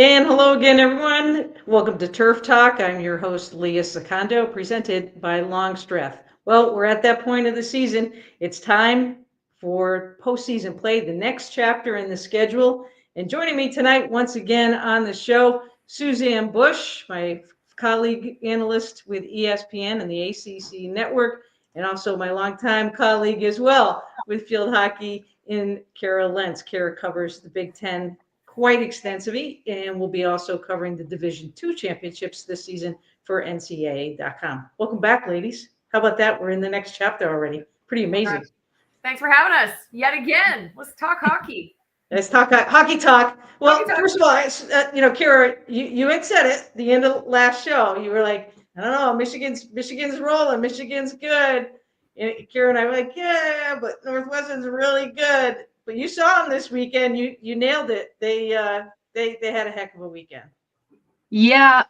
And hello again, everyone. Welcome to Turf Talk. I'm your host, Leah Secondo, presented by Longstreth. Well, we're at that point of the season. It's time for postseason play, the next chapter in the schedule. And joining me tonight, once again on the show, Suzanne Bush, my colleague analyst with ESPN and the ACC network, and also my longtime colleague as well with field hockey in Kara Lentz. Kara covers the Big Ten quite extensively, and we'll be also covering the Division II championships this season for NCAA.com. Welcome back, ladies. How about that? We're in the next chapter already. Pretty amazing. Right. Thanks for having us yet again. Let's talk hockey. Let's talk hockey talk. Well, hockey talk. First of all, Kara, you had said it at the end of last show. You were like, I don't know, Michigan's rolling. Michigan's good. And Kara and I were like, yeah, but Northwestern's really good. But you saw them this weekend. You nailed it. They had a heck of a weekend. Yeah,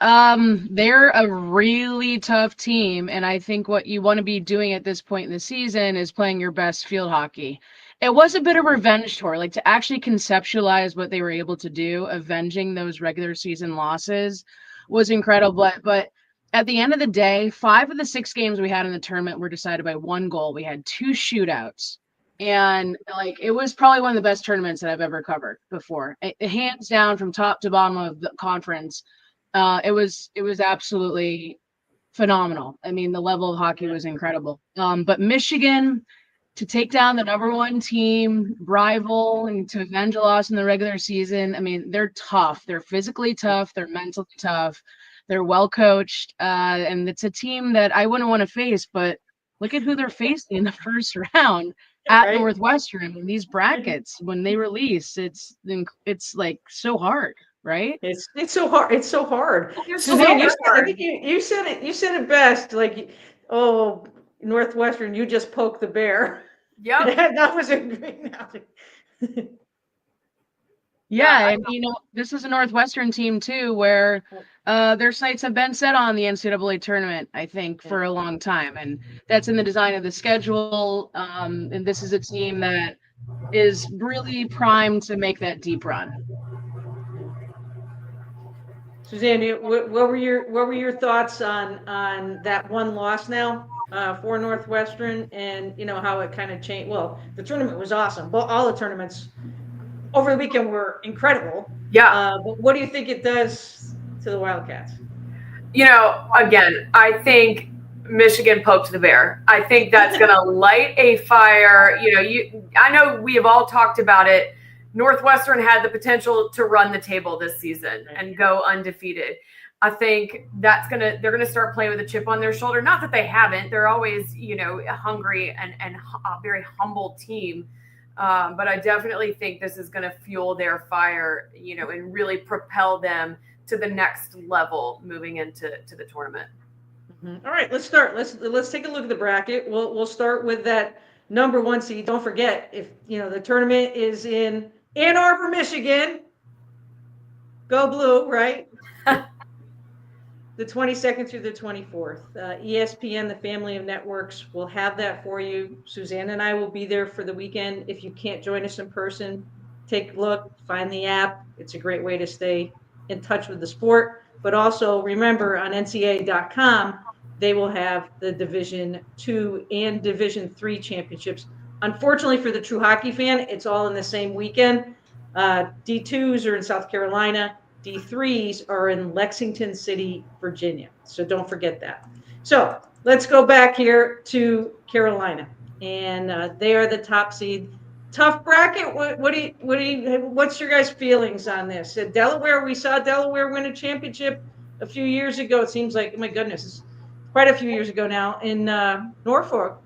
they're a really tough team, and I think what you want to be doing at this point in the season is playing your best field hockey. It was a bit of a revenge tour, like to actually conceptualize what they were able to do, avenging those regular season losses was incredible. But at the end of the day, 5 of the 6 games we had in the tournament were decided by 1 goal. We had 2 shootouts. And like it was probably one of the best tournaments that I've ever covered before. Hands down, from top to bottom of the conference, it was absolutely phenomenal. I mean, the level of hockey was incredible. But Michigan, to take down the #1 team rival and to avenge a loss in the regular season, I mean, they're tough. They're physically tough. They're mentally tough. They're well coached, and it's a team that I wouldn't want to face. But look at who they're facing in the first round. At Northwestern in these brackets when they release, it's like so hard, right? It's so hard. It's so hard. Suzanne, I think you said it. You said it best. Like, oh, Northwestern, you just poked the bear. Yeah, that was a great. Yeah, and this is a Northwestern team too, where their sights have been set on the NCAA tournament, I think, for a long time, and that's in the design of the schedule. And this is a team that is really primed to make that deep run. Suzanne, what were your thoughts on that one loss now for Northwestern, and how it kind of changed? Well, the tournament was awesome. Well, all the tournaments over the weekend were incredible. Yeah. But what do you think it does to the Wildcats? Again, I think Michigan poked the bear. I think that's going to light a fire. I know we have all talked about it. Northwestern had the potential to run the table this season and go undefeated. I think they're going to start playing with a chip on their shoulder. Not that they haven't. They're always, a hungry and a very humble team. But I definitely think this is going to fuel their fire, and really propel them to the next level moving into the tournament. Mm-hmm. All right, let's start. Let's take a look at the bracket. We'll start with that #1 seed. Don't forget, if the tournament is in Ann Arbor, Michigan, go blue, right? The 22nd through the 24th. ESPN, the family of networks, will have that for you. Suzanne and I will be there for the weekend. If you can't join us in person, take a look, find the app. It's a great way to stay in touch with the sport. But also remember, on NCAA.com, they will have the Division II and Division III championships. Unfortunately for the true hockey fan, it's all in the same weekend. D2s are in South Carolina. D3s are in Lexington City, Virginia. So don't forget that. So let's go back here to Carolina, and they are the top seed. Tough bracket. What's your guys' feelings on this? Delaware, we saw Delaware win a championship a few years ago. It seems like, oh my goodness, it's quite a few years ago now in Norfolk,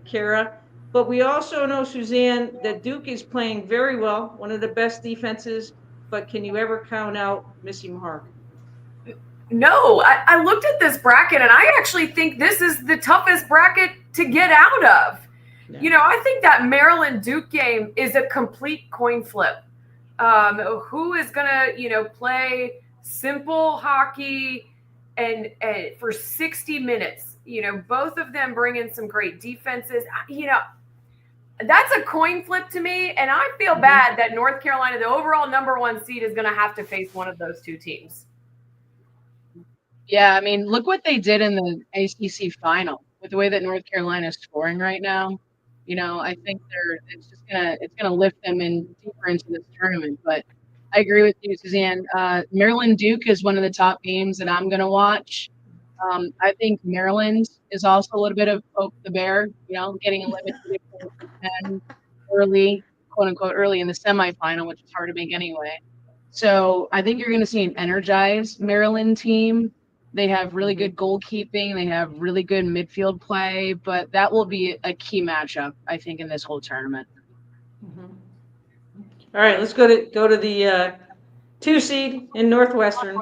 Kara. But we also know, Suzanne, that Duke is playing very well, one of the best defenses. But can you ever count out Missy Mahar? No, I looked at this bracket, and I actually think this is the toughest bracket to get out of. Yeah. I think that Maryland-Duke game is a complete coin flip. Who is going to, play simple hockey and for 60 minutes? Both of them bring in some great defenses. That's a coin flip to me, and I feel bad that North Carolina, the overall number 1 seed, is going to have to face one of those 2 teams. Yeah, I mean, look what they did in the ACC final with the way that North Carolina is scoring right now. I think it's gonna lift them in deeper into this tournament. But I agree with you, Suzanne. Maryland Duke is one of the top games that I'm gonna watch. I think Maryland is also a little bit of poke the bear, getting eliminated and early, quote unquote, early in the semifinal, which is hard to make anyway. So I think you're going to see an energized Maryland team. They have really good goalkeeping. They have really good midfield play, but that will be a key matchup, I think, in this whole tournament. All right, let's go to the 2 seed in Northwestern.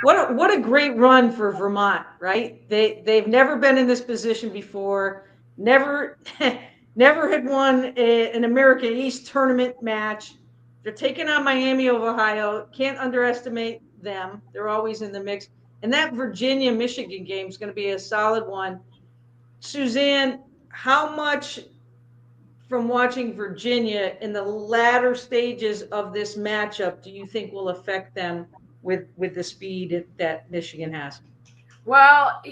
What a great run for Vermont, right? They've never been in this position before. Never had won an America East tournament match. They're taking on Miami of Ohio. Can't underestimate them. They're always in the mix. And that Virginia-Michigan game is going to be a solid one. Suzanne, how much from watching Virginia in the latter stages of this matchup do you think will affect them with the speed that Michigan has? Well,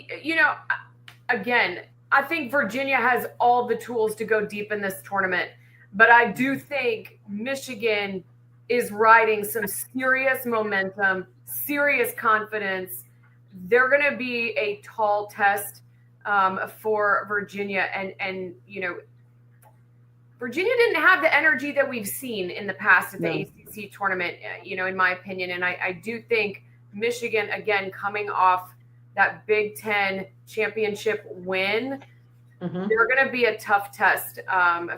again, I think Virginia has all the tools to go deep in this tournament, but I do think Michigan is riding some serious momentum, serious confidence. They're going to be a tall test for Virginia, and Virginia didn't have the energy that we've seen in the past at the ACC tournament, in my opinion. And I do think Michigan, again, coming off that Big Ten championship win, they're going to be a tough test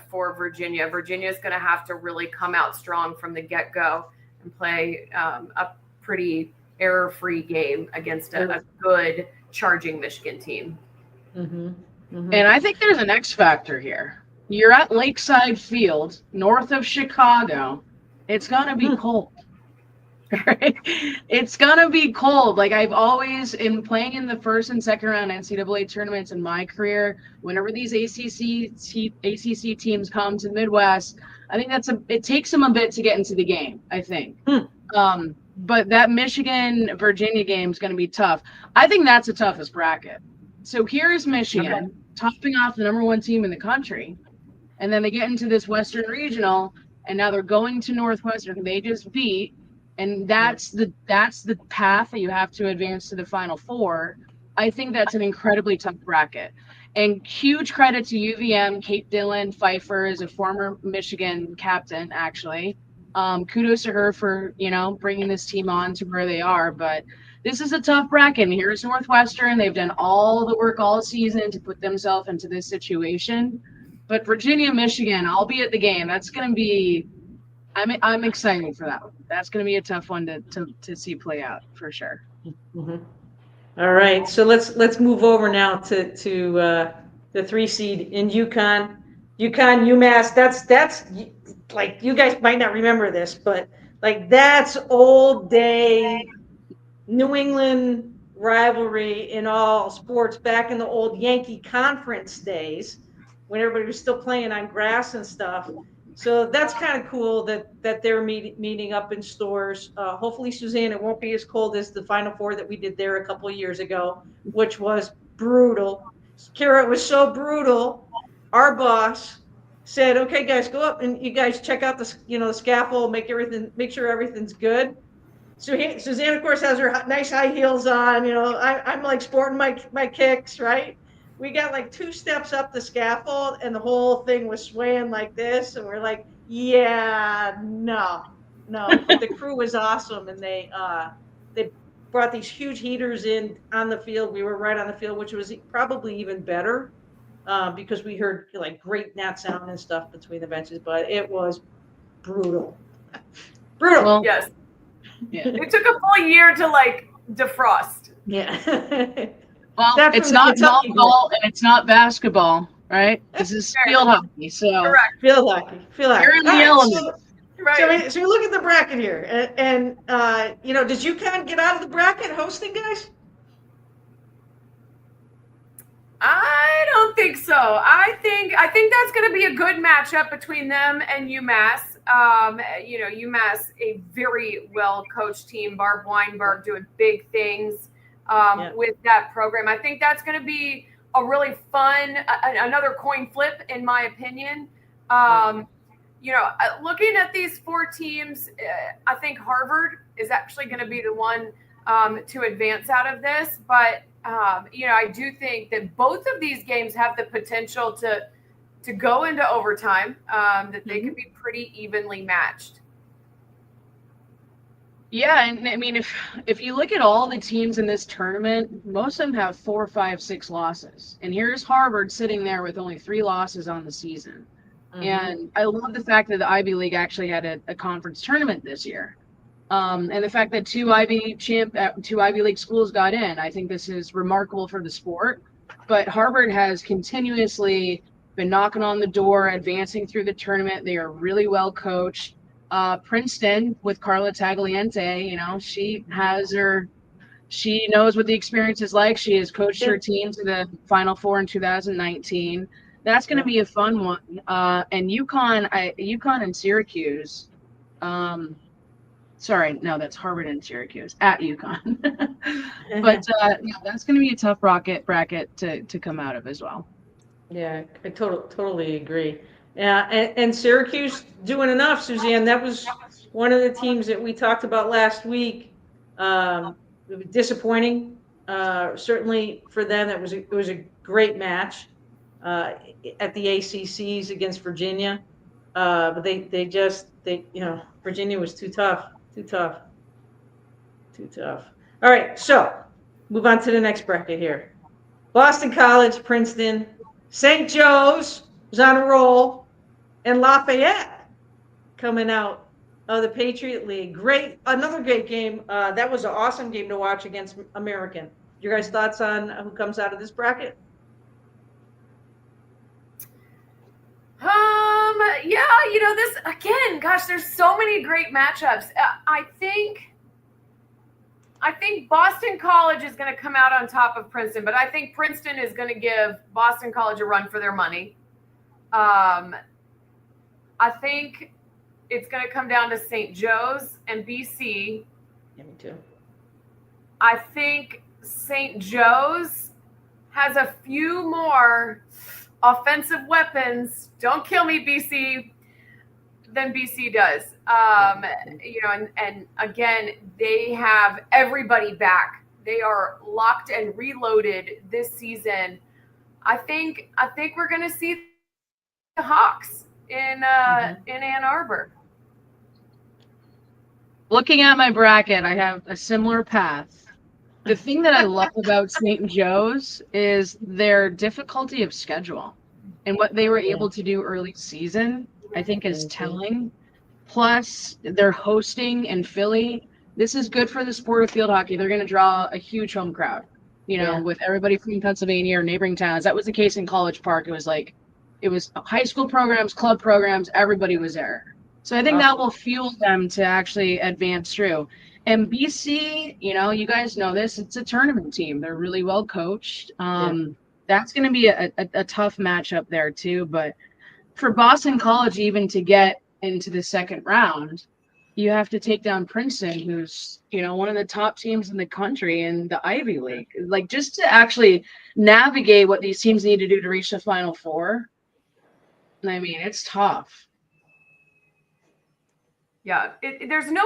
for Virginia. Virginia is going to have to really come out strong from the get-go and play a pretty error-free game against a good charging Michigan team. And I think there's an X factor here. You're at Lakeside Field, north of Chicago. It's going to be cold. Right? It's going to be cold. Like I've always, in playing in the first and second round NCAA tournaments in my career, whenever these ACC teams come to the Midwest, I think it takes them a bit to get into the game, I think. But that Michigan-Virginia game is going to be tough. I think that's the toughest bracket. So here's Michigan, topping off the number 1 team in the country. And then they get into this Western Regional, and now they're going to Northwestern. They just beat, and that's the path that you have to advance to the Final Four. I think that's an incredibly tough bracket. And huge credit to UVM. Kate Dillon Pfeiffer is a former Michigan captain, actually. Kudos to her for, bringing this team on to where they are. But this is a tough bracket. And here's Northwestern. They've done all the work all season to put themselves into this situation. But Virginia, Michigan, I'll be at the game. That's going to be – I'm excited for that one. That's going to be a tough one to see play out for sure. All right, so let's move over now to the 3 seed in UConn, UMass. That's like, you guys might not remember this, but like that's old day New England rivalry in all sports back in the old Yankee Conference days, when everybody was still playing on grass and stuff. So that's kind of cool that they're meeting up in stores. Hopefully, Suzanne, it won't be as cold as the Final Four that we did there a couple of years ago, which was brutal. Kara, it was so brutal. Our boss said, "Okay, guys, go up and you guys check out the scaffold, make sure everything's good." So Suzanne, of course, has her nice high heels on. I'm like sporting my kicks, right? We got like 2 steps up the scaffold and the whole thing was swaying like this. And we're like, yeah, no. But the crew was awesome. And they brought these huge heaters in on the field. We were right on the field, which was probably even better because we heard like great net sound and stuff between the benches. But it was brutal. Well, yes. Yeah. It took a full year to like defrost. Yeah. Well, it's not volleyball and it's not basketball, right? This is field hockey. So correct. Field hockey. You're in the element. Right. So we look at the bracket here, and does UConn get out of the bracket hosting, guys? I don't think so. I think that's going to be a good matchup between them and UMass. UMass, a very well coached team. Barb Weinberg doing big things with that program. I think that's going to be a really fun, another coin flip, in my opinion. Looking at these four teams, I think Harvard is actually going to be the one to advance out of this. But, I do think that both of these games have the potential to go into overtime, that they could be pretty evenly matched. Yeah, and I mean, if you look at all the teams in this tournament, most of them have 4, 5, 6 losses. And here's Harvard sitting there with only 3 losses on the season. And I love the fact that the Ivy League actually had a conference tournament this year. And the fact that 2 Ivy League schools got in, I think this is remarkable for the sport. But Harvard has continuously been knocking on the door, advancing through the tournament. They are really well coached. Princeton with Carla Tagliente, she knows what the experience is like. She has coached her team to the Final Four in 2019. That's going to be a fun one. And UConn and Syracuse. Sorry, no, that's Harvard and Syracuse at UConn. But that's going to be a tough bracket to come out of as well. Yeah, I totally agree. Yeah, and Syracuse doing enough, Suzanne. That was one of the teams that we talked about last week. It was disappointing, certainly for them. It was a great match at the ACCs against Virginia, but Virginia was too tough. All right, so move on to the next bracket here. Boston College, Princeton, St. Joe's was on a roll, and Lafayette coming out of the Patriot League. Another great game. That was an awesome game to watch against American. Your guys' thoughts on who comes out of this bracket? This again, gosh, there's so many great matchups. I think Boston College is going to come out on top of Princeton, but I think Princeton is going to give Boston College a run for their money. I think it's going to come down to St. Joe's and BC. Yeah, me too. I think St. Joe's has a few more offensive weapons. Don't kill me, BC. Than BC does. And again, they have everybody back. They are locked and reloaded this season. I think we're going to see the Hawks in Ann Arbor. Looking at my bracket, I have a similar path. The thing that I love about St. Joe's is their difficulty of schedule and what they were able to do early season, I think is telling. Plus, they're hosting in Philly. This is good for the sport of field hockey. They're going to draw a huge home crowd, with everybody from Pennsylvania or neighboring towns. That was the case in College Park. It was high school programs, club programs, everybody was there. So I think that will fuel them to actually advance through. And BC, you guys know this, it's a tournament team. They're really well coached. That's going to be a tough matchup there too. But for Boston College, even to get into the second round, you have to take down Princeton, who's, one of the top teams in the country in the Ivy League. Like, just to actually navigate what these teams need to do to reach the Final Four. I mean, it's tough. Yeah, there's no,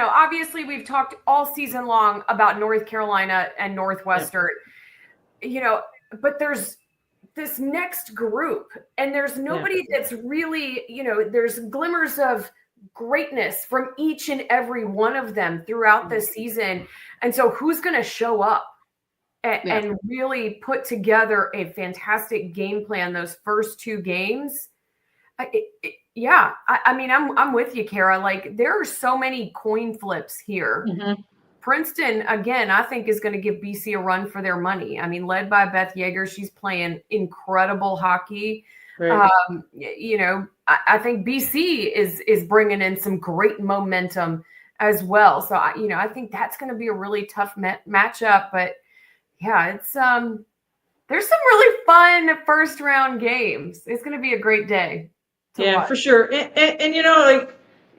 obviously we've talked all season long about North Carolina and Northwestern, but there's this next group and there's nobody that's really, there's glimmers of greatness from each and every one of them throughout the season. And so who's going to show up and really put together a fantastic game plan those first 2 games? I'm with you, Kara. Like, there are so many coin flips here. Princeton, again, I think is going to give BC a run for their money. I mean, led by Beth Yeager, she's playing incredible hockey. Right. I think BC is bringing in some great momentum as well. So, I think that's going to be a really tough matchup. But yeah, There's some really fun first round games. It's going to be a great day. Yeah, for sure. And you know,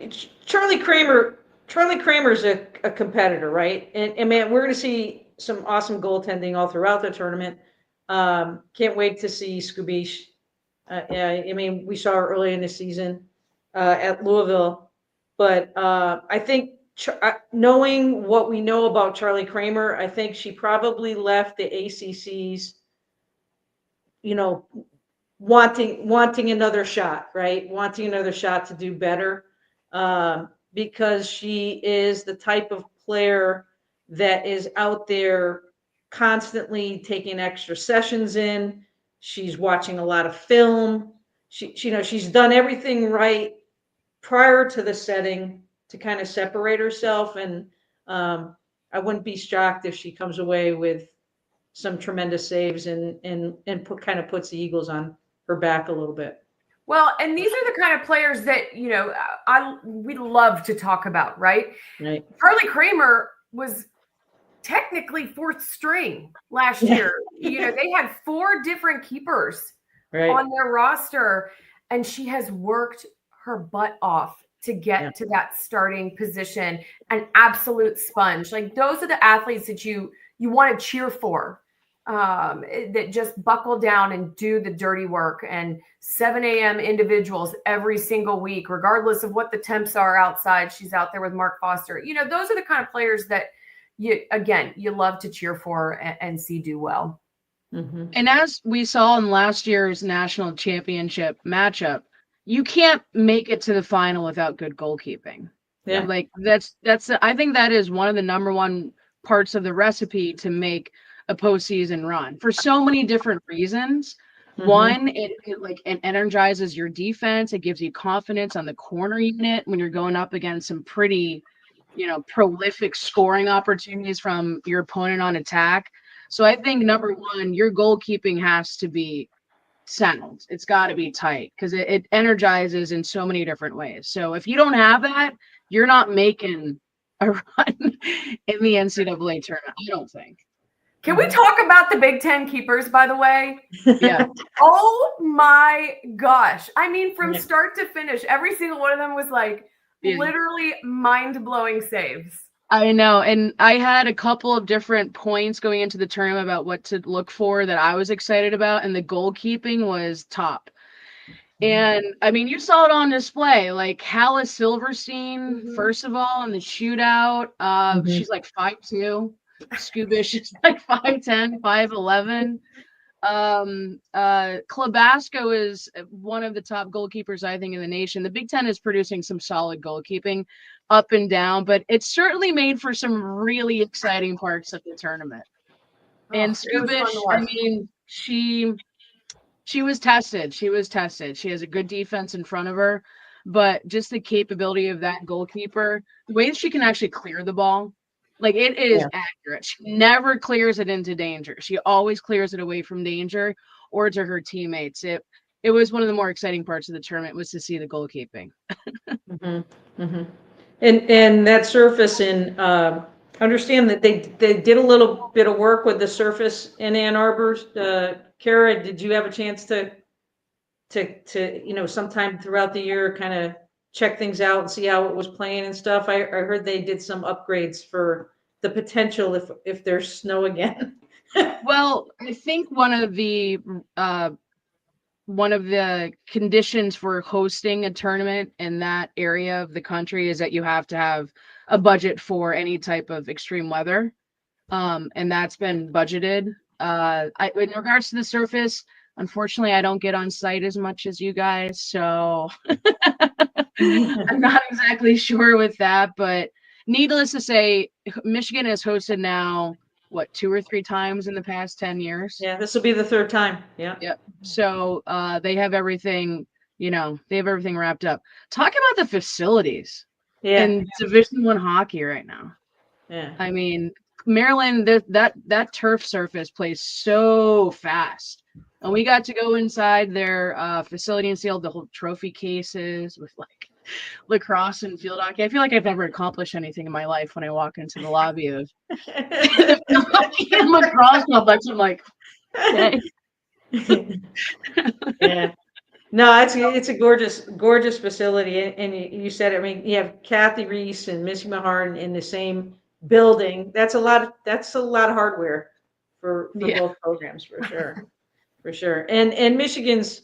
like Charlie Kramer's a competitor, right? And man, we're going to see some awesome goaltending all throughout the tournament. Can't wait to see Skubish. I mean, we saw her early in the season at Louisville, but I think knowing what we know about Charlie Kramer, I think she probably left the ACC's, you know, wanting another shot, right? Wanting another shot to do better, because she is the type of player that is out there constantly taking extra sessions in. She's watching a lot of film. You know, she's done everything right prior to the setting to kind of separate herself. And I wouldn't be shocked if she comes away with some tremendous saves and kind of puts the Eagles on her back a little bit. Well, and these are the kind of players that, you know, we love to talk about, right? Right. Charlie Kramer was technically fourth string last year. You know, they had 4 different keepers on their roster, and she has worked her butt off to get to that starting position. An absolute sponge. Like, those are the athletes that you want to cheer for. That just buckle down and do the dirty work, and 7 a.m. individuals every single week, regardless of what the temps are outside. She's out there with Mark Foster. You know, those are the kind of players that you love to cheer for and see do well. Mm-hmm. And as we saw in last year's national championship matchup, you can't make it to the final without good goalkeeping. Yeah. Like that's I think that is one of the number one parts of the recipe to make a postseason run for so many different reasons. Mm-hmm. One, it energizes your defense. It gives you confidence on the corner unit when you're going up against some pretty, you know, prolific scoring opportunities from your opponent on attack. So I think number one, your goalkeeping has to be sound. It's got to be tight because it energizes in so many different ways. So if you don't have that, you're not making a run in the NCAA tournament, I don't think. Can we talk about the Big Ten keepers, by the way? Yeah. Oh my gosh. I mean, from start to finish, every single one of them was like literally mind-blowing saves. I know. And I had a couple of different points going into the tournament about what to look for that I was excited about. And the goalkeeping was top. And I mean, you saw it on display, like Halla Silverstein, first of all, in the shootout. She's like 5'2". Skubish is like 5'10", 5'11". Klobasco is one of the top goalkeepers, I think, in the nation. The Big Ten is producing some solid goalkeeping up and down, but it's certainly made for some really exciting parts of the tournament. And Skubish, I mean, she was tested. She has a good defense in front of her, but just the capability of that goalkeeper, the way that she can actually clear the ball, like it is accurate. She never clears it into danger. She always clears it away from danger or to her teammates. It was one of the more exciting parts of the tournament was to see the goalkeeping. And that surface in understand that they did a little bit of work with the surface in Ann Arbor. Kara, did you have a chance to you know, sometime throughout the year kind of check things out and see how it was playing and stuff? I heard they did some upgrades for the potential if there's snow again. Well, I think one of the conditions for hosting a tournament in that area of the country is that you have to have a budget for any type of extreme weather. And that's been budgeted. In regards to the surface, unfortunately, I don't get on site as much as you guys, so I'm not exactly sure with that. But needless to say, Michigan has hosted now, 2 or 3 times in the past 10 years? Yeah, this will be the 3rd time. Yeah. Yep. So they have everything, wrapped up. Talk about the facilities in Division I hockey right now. Yeah. I mean, Maryland, that turf surface plays so fast. And we got to go inside their facility and see all the whole trophy cases with like lacrosse and field hockey. I feel like I've never accomplished anything in my life when I walk into the lobby of the lacrosse complex. I'm like, Okay. Yeah. No, it's a gorgeous facility, and you said it. I mean, you have Kathy Reese and Missy Mahar in the same building. That's a lot. That's a lot of hardware for Yeah. both programs for sure, for sure. And Michigan's,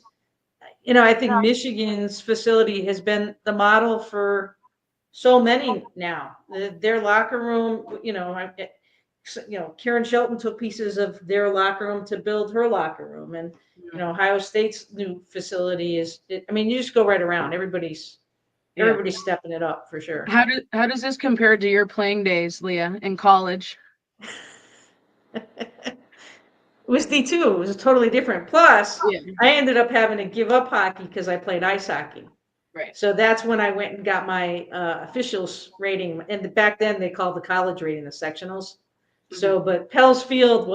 I think Michigan's facility has been the model for so many now. Their locker room, Karen Shelton took pieces of their locker room to build her locker room, and Ohio State's new facility I mean, you just go right around. Everybody's stepping it up for sure. How does this compare to your playing days, Leah, in college? It was D2. It was totally different. Plus, Yeah. I ended up having to give up hockey because I played ice hockey. Right. So that's when I went and got my officials rating. And back then they called the college rating the sectionals. So, but Pell's Field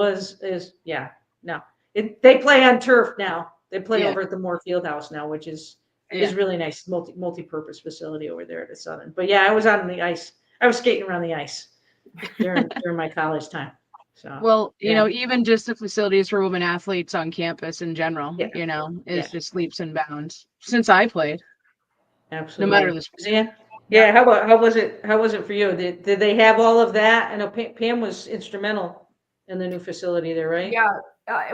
they play on turf now. They play over at the Moore Fieldhouse now, which is really nice, multi-purpose facility over there at the Southern. But yeah, I was out on the ice. I was skating around the ice during my college time. So, well, even just the facilities for women athletes on campus in general, is just leaps and bounds since I played. Absolutely. No matter the sport. Yeah. How was it? How was it for you? Did they have all of that? I know Pam was instrumental in the new facility there, right? Yeah.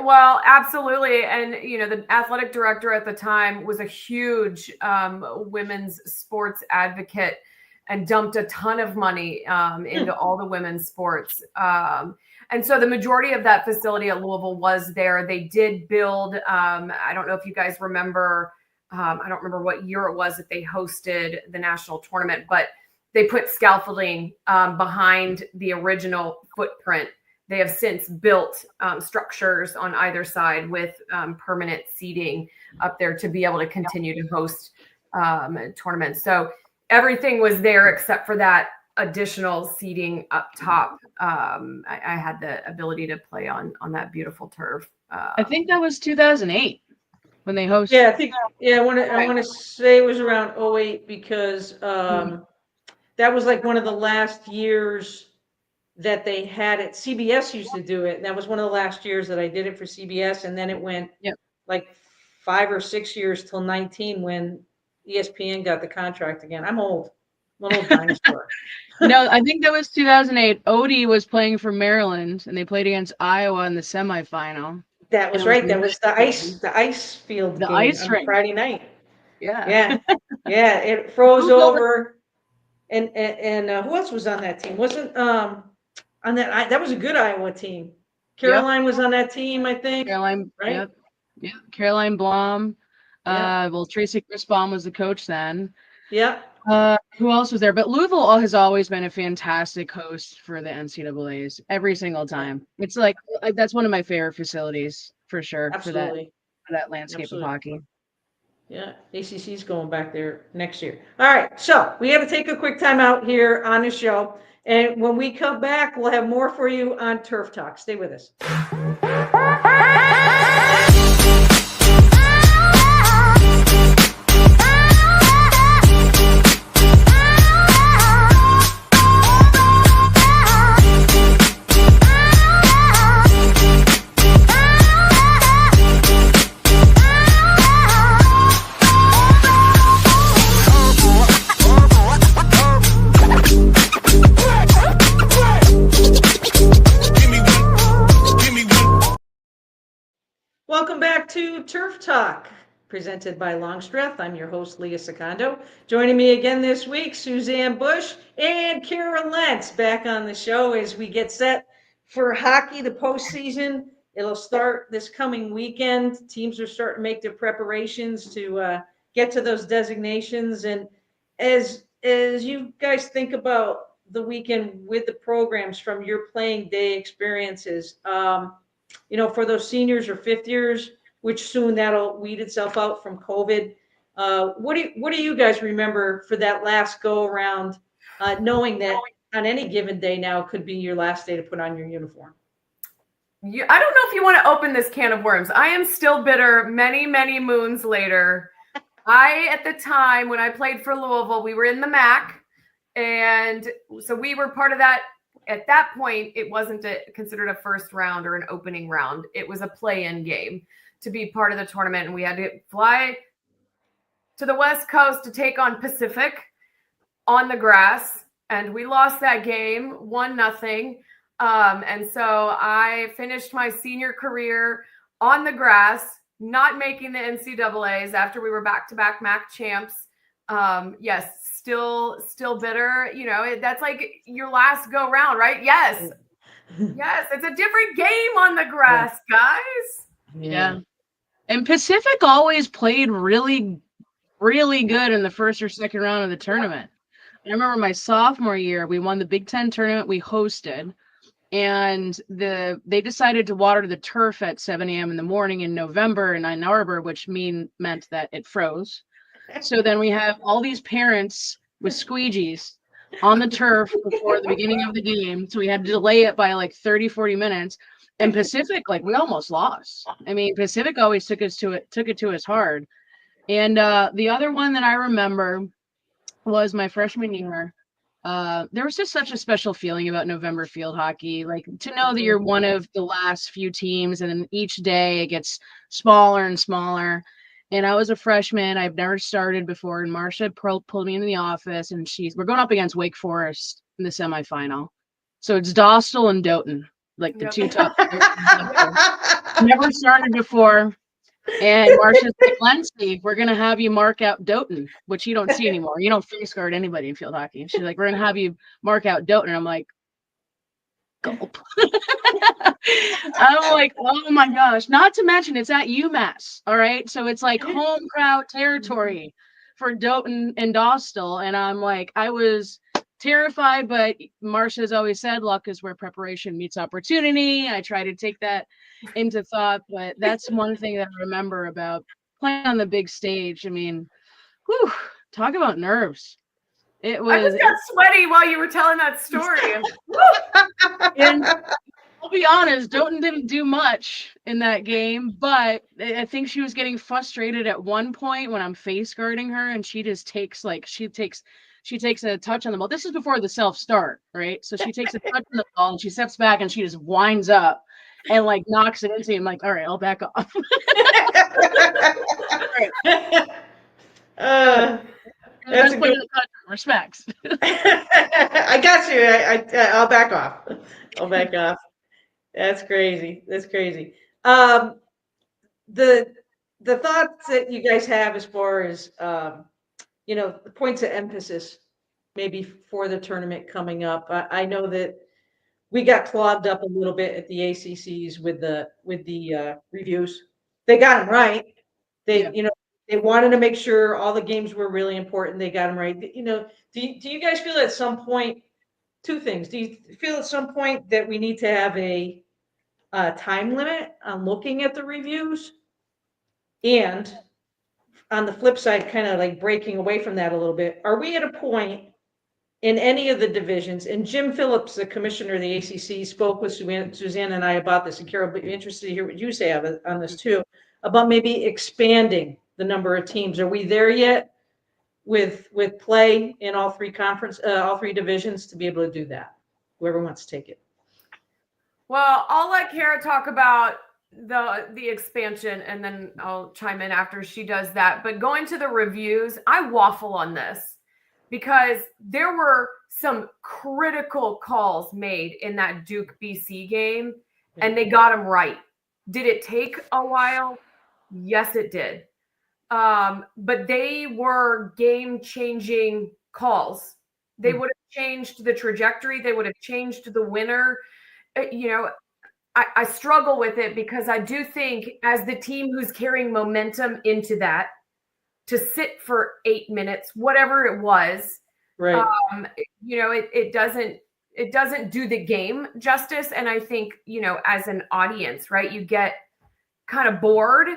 Well, absolutely. And, the athletic director at the time was a huge women's sports advocate and dumped a ton of money into all the womenmen's sports. And so the majority of that facility at Louisville was there. They did build, I don't know if you guys remember, I don't remember what year it was that they hosted the national tournament, but they put scaffolding behind the original footprint. They have since built structures on either side with permanent seating up there to be able to continue to host tournaments. So everything was there except for that additional seating up top. I had the ability to play on that beautiful turf. I think that was 2008 when they hosted. Yeah, I think. Yeah, I want to say it was around 2008 because that was like one of the last years that they had it. CBS used to do it, and that was one of the last years that I did it for CBS, and then it went like 5 or 6 years till 19 when ESPN got the contract again. I'm old. I'm an old dinosaur. No, I think that was 2008. Odie was playing for Maryland, and they played against Iowa in the semifinal. That was right. That was the ice field game ice on Friday night. Yeah. Yeah. It froze over, and who else was on that team? Wasn't on that was a good Iowa team. Caroline was on that team, I think. Caroline, right? Yep. Caroline Blom. Well, Tracy Chrisbaum was the coach then. Yeah. Who else was there? But Louisville has always been a fantastic host for the NCAAs every single time. It's like that's one of my favorite facilities for sure. Absolutely. For that landscape of hockey. Yeah, ACC's going back there next year. All right, so we have to take a quick time out here on the show, and when we come back, we'll have more for you on Turf Talk. Stay with us. Welcome back to Turf Talk, presented by Longstreth. I'm your host, Leah Secondo. Joining me again this week, Suzanne Bush and Kara Lentz back on the show as we get set for hockey, the postseason. It'll start this coming weekend. Teams are starting to make their preparations to get to those designations. And as you guys think about the weekend with the programs from your playing day experiences, for those seniors or fifth years, which soon that'll weed itself out from COVID. What do you guys remember for that last go around, knowing that on any given day now could be your last day to put on your uniform? I don't know if you want to open this can of worms. I am still bitter many, many moons later. At the time when I played for Louisville, we were in the MAC. And so we were part of that at that point, it wasn't considered a first round or an opening round. It was a play-in game to be part of the tournament. And we had to fly to the West Coast to take on Pacific on the grass. And we lost that game 1-0. And so I finished my senior career on the grass, not making the NCAAs after we were back-to-back MAC champs. Yes, still bitter. You know, that's like your last go round, right? Yes. Yes, it's a different game on the grass, guys. Yeah. And Pacific always played really, really good in the first or second round of the tournament. I remember my sophomore year, we won the Big Ten tournament we hosted, and they decided to water the turf at 7 a.m. in the morning in November in Ann Arbor, which meant that it froze. So then we have all these parents with squeegees on the turf before the beginning of the game. So we had to delay it by like 30, 40 minutes. And Pacific, like, we almost lost. I mean, Pacific always took it to us hard. And the other one that I remember was my freshman year. There was just such a special feeling about November field hockey, like to know that you're one of the last few teams, and then each day it gets smaller and smaller. And I was a freshman. I've never started before. And Marcia pulled me into the office, and we're going up against Wake Forest in the semifinal. So it's Dostal and Doughton, like the two top. Never started before. And Marcia's like, Lindsay, we're going to have you mark out Doughton, which you don't see anymore. You don't face guard anybody in field hockey. And she's like, we're going to have you mark out Doughton. And I'm like, gulp. I'm like, oh my gosh. Not to mention it's at UMass. All right. So it's like home crowd territory for Doughton and Dostal. And I'm like, I was terrified, but Marcia's always said luck is where preparation meets opportunity. I try to take that into thought, but that's one thing that I remember about playing on the big stage. I mean, whew, talk about nerves. It was. I just got sweaty while you were telling that story. And I'll be honest, Doughton didn't do much in that game, but I think she was getting frustrated at one point when I'm face guarding her, and she just takes a touch on the ball. This is before the self start, right? So she takes a touch on the ball and she steps back and she just winds up and like knocks it into me. I'm like, all right, I'll back off. That's a good respects. I got you. I'll back off. I'll back off. That's crazy. That's crazy. The thoughts that you guys have as far as the points of emphasis maybe for the tournament coming up. I know that we got clogged up a little bit at the ACCs with the reviews. They got them right. They wanted to make sure all the games were really important. They got them right. Do you guys feel at some point, two things? Do you feel at some point that we need to have a time limit on looking at the reviews? And on the flip side, kind of like breaking away from that a little bit, are we at a point in any of the divisions? And Jim Phillips, the commissioner of the ACC, spoke with Suzanne and I about this. And Kara, I'd be interested to hear what you say on this too, about maybe expanding the number of teams. Are we there yet with play in all three divisions to be able to do that? Whoever wants to take it. Well, I'll let Kara talk about the expansion, and then I'll chime in after she does that. But going to the reviews, I waffle on this because there were some critical calls made in that Duke BC game, and they got them right. Did it take a while? Yes, it did. But they were game-changing calls. They would have changed the trajectory. They would have changed the winner. I struggle with it because I do think as the team who's carrying momentum into that, to sit for 8 minutes, whatever it was, right? It doesn't do the game justice. And I think, as an audience, right, you get kind of bored.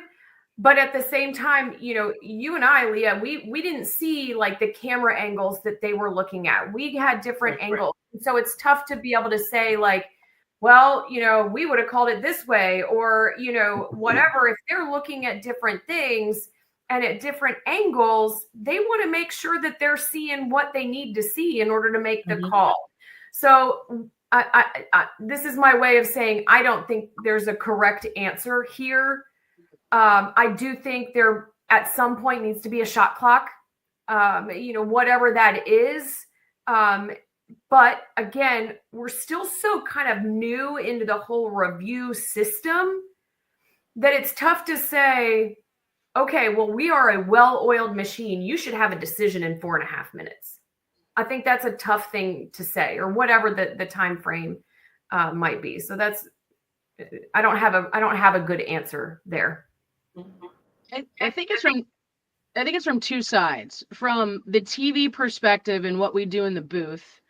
But at the same time, you and I, Leah, we didn't see like the camera angles that they were looking at. We had different angles. Right. So it's tough to be able to say like, well, we would have called it this way, or, whatever. If they're looking at different things and at different angles, they want to make sure that they're seeing what they need to see in order to make the call. So this is my way of saying I don't think there's a correct answer here. I do think there at some point needs to be a shot clock, whatever that is. But again, we're still so kind of new into the whole review system that it's tough to say, okay, well, we are a well-oiled machine. You should have a decision in 4.5 minutes. I think that's a tough thing to say, or whatever the time frame might be. So I don't have a good answer there. I think it's from two sides. From the TV perspective and what we do in the booth,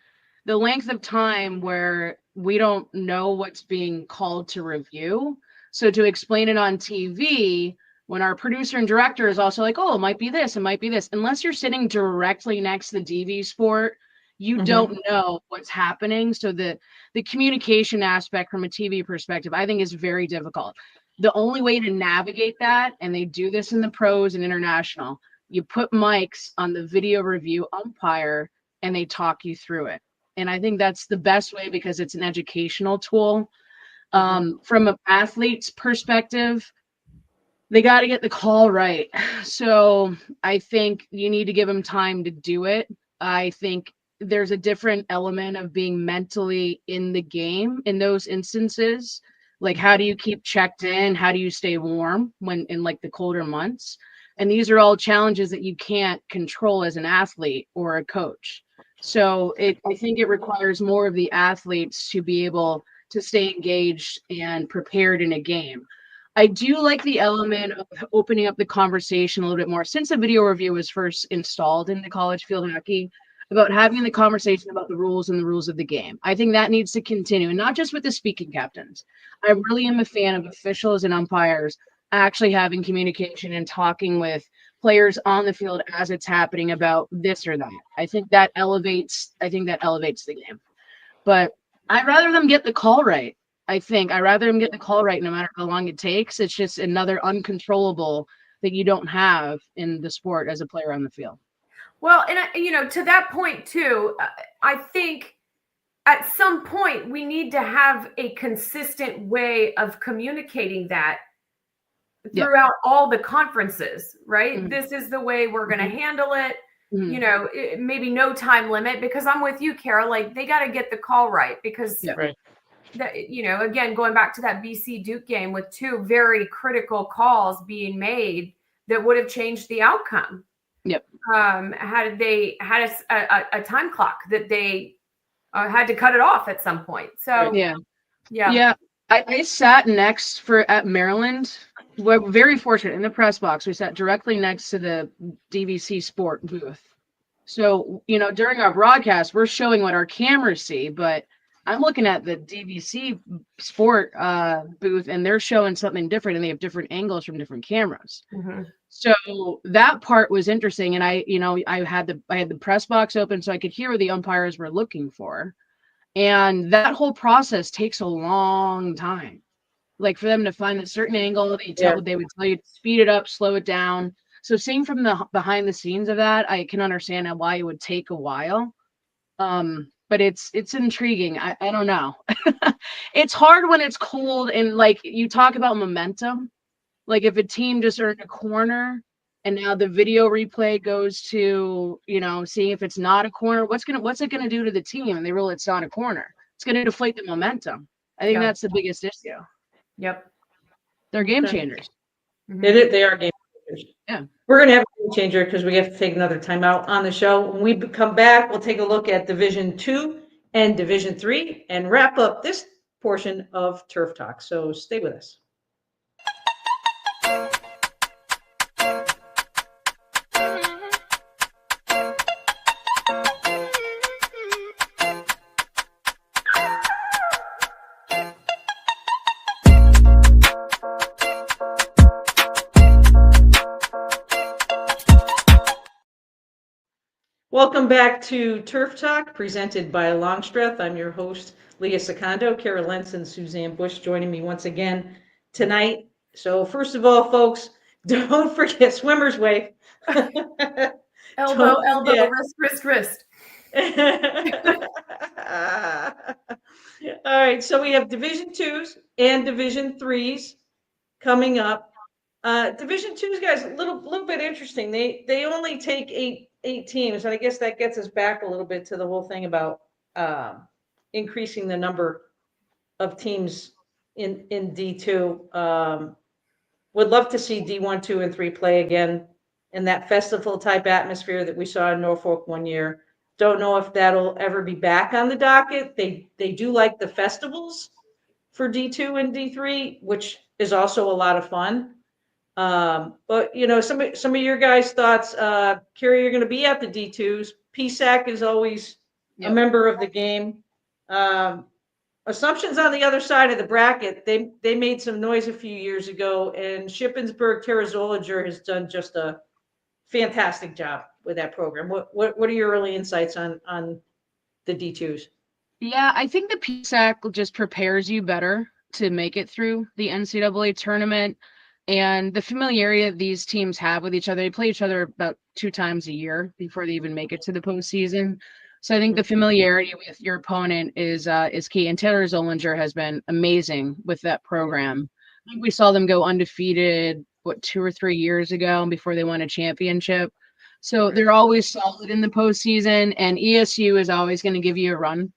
the length of time where we don't know what's being called to review. So to explain it on TV, when our producer and director is also like, oh, it might be this, unless you're sitting directly next to the DV sport, you don't know what's happening. So the communication aspect from a TV perspective, I think, is very difficult. The only way to navigate that, and they do this in the pros and international, you put mics on the video review umpire and they talk you through it. And I think that's the best way because it's an educational tool. From an athlete's perspective, they got to get the call right. So I think you need to give them time to do it. I think there's a different element of being mentally in the game in those instances. Like, how do you keep checked in? How do you stay warm when in like the colder months? And these are all challenges that you can't control as an athlete or a coach. So I think it requires more of the athletes to be able to stay engaged and prepared in a game. I do like the element of opening up the conversation a little bit more since the video review was first installed in the college field hockey, about having the conversation about the rules and the rules of the game. I think that needs to continue, and not just with the speaking captains. I really am a fan of officials and umpires actually having communication and talking with players on the field as it's happening about this or that. I think that elevates the game. But I'd rather them get the call right. I'd rather them get the call right no matter how long it takes. It's just another uncontrollable that you don't have in the sport as a player on the field. Well, and to that point too, I think at some point we need to have a consistent way of communicating that throughout all the conferences, right? Mm-hmm. This is the way we're going to handle it. Mm-hmm. Maybe no time limit, because I'm with you, Kara. Like, they got to get the call right, because that, again, going back to that BC Duke game with two very critical calls being made that would have changed the outcome. Yep. Had they had a time clock that they had to cut it off at some point. So yeah. I sat next at Maryland. We're very fortunate in the press box. We sat directly next to the DVC Sport booth. So during our broadcast, we're showing what our cameras see, but I'm looking at the DVC Sport booth, and they're showing something different, and they have different angles from different cameras. Mm-hmm. So that part was interesting, and I had the press box open so I could hear what the umpires were looking for, and that whole process takes a long time. Like, for them to find a certain angle, they would tell you to speed it up, slow it down. So seeing from the behind the scenes of that, I can understand why it would take a while. But it's intriguing. I don't know. It's hard when it's cold, and like you talk about momentum. Like, if a team just earned a corner and now the video replay goes to, seeing if it's not a corner, what's it gonna do to the team? And they rule it's not a corner. It's gonna deflate the momentum. I think that's the biggest issue. Yep. They're game changers. Mm-hmm. They are game changers. Yeah. We're going to have a game changer because we have to take another timeout on the show. When we come back, we'll take a look at Division 2 and Division 3 and wrap up this portion of Turf Talk. So stay with us. Welcome back to Turf Talk, presented by Longstreth. I'm your host, Leah Secondo. Kara Lentz and Suzanne Bush joining me once again tonight. So first of all, folks, don't forget swimmer's wave. Elbow, wrist. right, so we have Division twos and Division threes coming up. Division twos, guys, a little bit interesting. They only take eight teams, and I guess that gets us back a little bit to the whole thing about increasing the number of teams in D2. Would love to see D1, 2, and 3 play again in that festival type atmosphere that we saw in Norfolk one year. Don't know if that'll ever be back on the docket. They do like the festivals for D2 and D3, which is also a lot of fun. But some of your guys' thoughts. Kara, you're going to be at the D2s. PSAC is always a member of the game. Assumptions on the other side of the bracket. They made some noise a few years ago, and Shippensburg Tara Zollinger has done just a fantastic job with that program. What are your early insights on the D2s? Yeah, I think the PSAC just prepares you better to make it through the NCAA tournament, and the familiarity that these teams have with each other. They play each other about 2 times a year before they even make it to the postseason. So I think the familiarity with your opponent is key. And Taylor Zollinger has been amazing with that program. I think we saw them go undefeated, 2 or 3 years ago before they won a championship. So they're always solid in the postseason, and ESU is always going to give you a run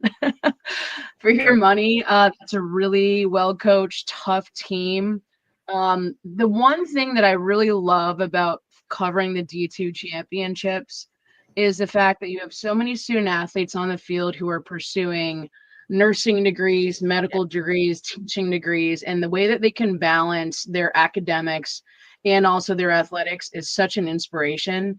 for your money. It's a really well-coached, tough team. The one thing that I really love about covering the D2 championships is the fact that you have so many student athletes on the field who are pursuing nursing degrees, medical degrees, teaching degrees, and the way that they can balance their academics and also their athletics is such an inspiration.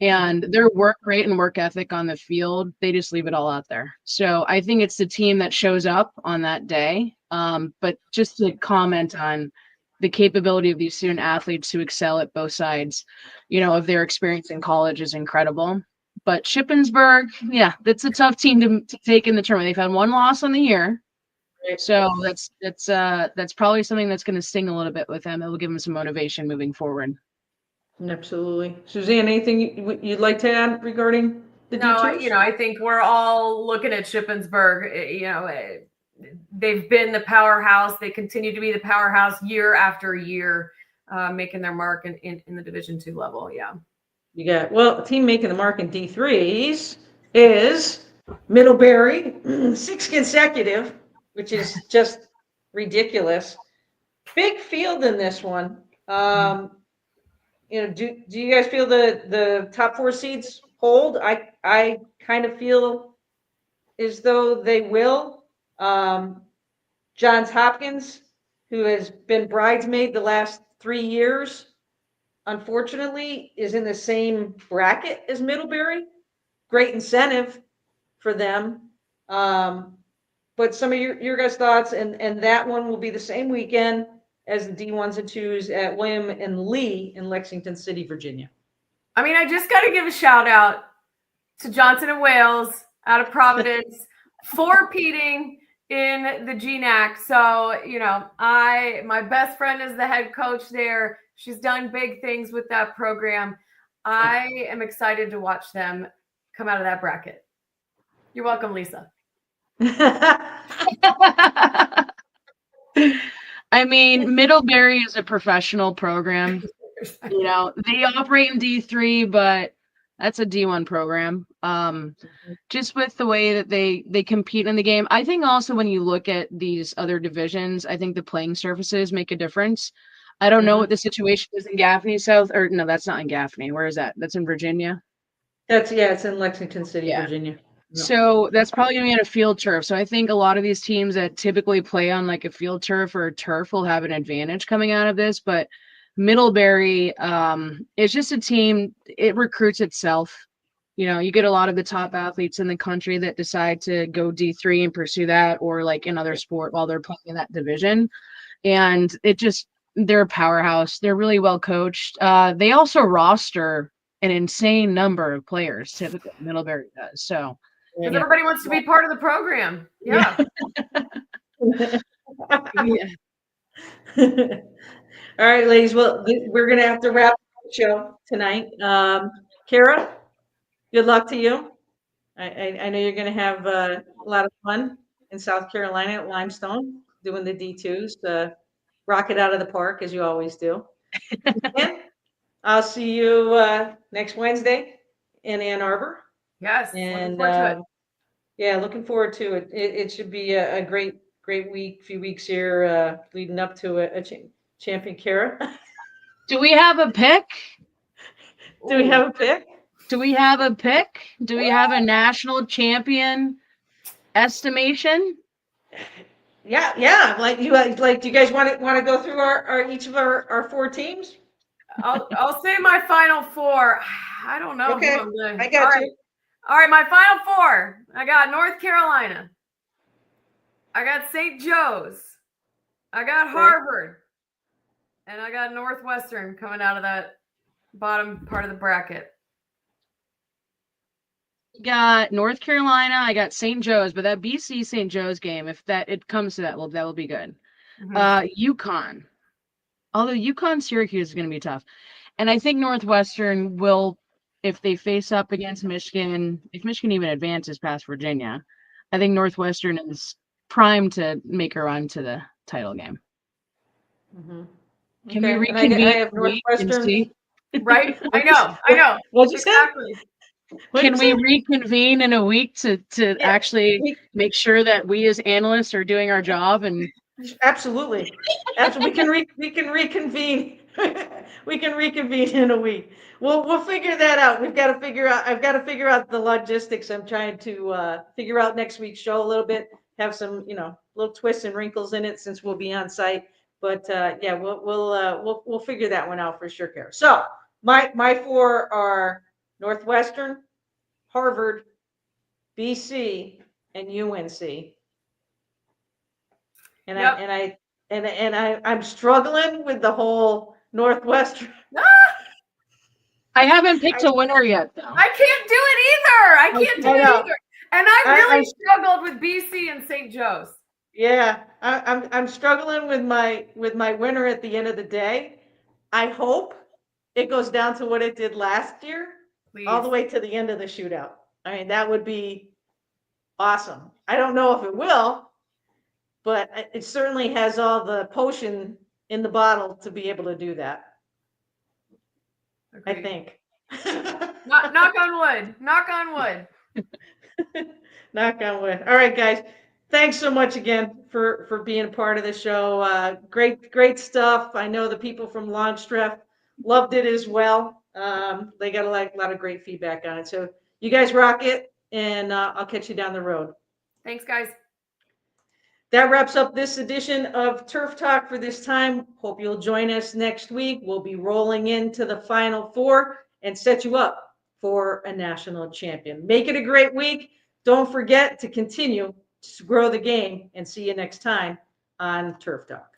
And their work rate and work ethic on the field, they just leave it all out there. So I think it's the team that shows up on that day. But just to comment on the capability of these student athletes to excel at both sides, of their experience in college is incredible. But Shippensburg, yeah, that's a tough team to take in the tournament. They've had 1 loss on the year. So that's probably something that's going to sting a little bit with them. It will give them some motivation moving forward. Absolutely. Suzanne, anything you'd like to add regarding the D2s? I think we're all looking at Shippensburg. They've been the powerhouse. They continue to be the powerhouse year after year, making their mark in the Division II level. Yeah. You got, a team making the mark in D3s is Middlebury, 6 consecutive, which is just ridiculous. Big field in this one. Do you guys feel the top 4 seeds hold? I kind of feel as though they will. Johns Hopkins, who has been bridesmaid the last 3 years, unfortunately, is in the same bracket as Middlebury. Great incentive for them. But some of your guys' thoughts, and that one will be the same weekend as the D1s and 2s at William and Lee in Lexington City, Virginia. I mean, I just got to give a shout out to Johnson and Wales out of Providence for repeating in the GNAC. So, my best friend is the head coach there. She's done big things with that program. I am excited to watch them come out of that bracket. You're welcome, Lisa. I mean, Middlebury is a professional program. They operate in D3, but that's a D1 program. Just with the way that they compete in the game. I think also when you look at these other divisions, I think the playing surfaces make a difference. I don't know what the situation is in Gaffney South, or no, that's not in Gaffney. Where is that? That's in Virginia? It's in Lexington City, Virginia. No. So that's probably going to be on a field turf. So I think a lot of these teams that typically play on like a field turf or a turf will have an advantage coming out of this. But Middlebury, it's just a team, it recruits itself. You get a lot of the top athletes in the country that decide to go D3 and pursue that, or like another sport while they're playing in that division. And they're a powerhouse. They're really well coached. They also roster an insane number of players, typically Middlebury does. So because everybody wants to be part of the program. Yeah. All right, ladies. Well, we're going to have to wrap up the show tonight. Kara, good luck to you. I know you're going to have a lot of fun in South Carolina at Limestone, doing the D2s. Rock it out of the park as you always do. And I'll see you next Wednesday in Ann Arbor. Yes. And Looking forward to it. yeah, looking forward to it. It should be a great few weeks here leading up to a champion Kara. Do we have a pick? Do we have a pick? Do we have a pick? Do we have a national champion estimation? Yeah. Like, do you guys want to go through our each of our 4 teams? I'll say my final 4. I don't know. Okay, who I'm gonna- I got All you. All right, my final 4. I got North Carolina. I got St. Joe's. I got Harvard. And I got Northwestern coming out of that bottom part of the bracket. Got North Carolina. I got St. Joe's, but that BC St. Joe's game, if it comes to that, that will be good. UConn. Although UConn Syracuse is going to be tough. And I think Northwestern will, if they face up against Michigan, if Michigan even advances past Virginia, I think Northwestern is primed to make a run to the title game. Mm-hmm. Can we reconvene? I have Northwestern. Right? I know. What'd you say? Exactly. Can we reconvene in a week to actually make sure that we as analysts are doing our job? And Absolutely. We can reconvene. We can reconvene in a week. We'll figure that out. I've got to figure out the logistics. I'm trying to figure out next week's show a little bit. Have some little twists and wrinkles in it since we'll be on site. But yeah, we'll figure that one out for sure, Kara. So my 4 are Northwestern, Harvard, BC, and UNC. And I'm struggling with the whole Northwestern. I haven't picked a winner yet, though. I can't do it either. I can't do it either. And I really struggled with BC and St. Joe's. Yeah, I'm struggling with my winner at the end of the day. I hope it goes down to what it did last year, all the way to the end of the shootout. I mean, that would be awesome. I don't know if it will, but it certainly has all the potion in the bottle to be able to do that. Agreed. I think. Knock on wood. Knock on wood. Knock on wood. All right, guys. Thanks so much again for being a part of the show. Great stuff. I know the people from Longstreth loved it as well. They got a lot of great feedback on it. So you guys rock it, and I'll catch you down the road. Thanks, guys. That wraps up this edition of Turf Talk for this time. Hope you'll join us next week. We'll be rolling into the Final 4 and set you up for a national champion. Make it a great week. Don't forget to continue to grow the game, and see you next time on Turf Talk.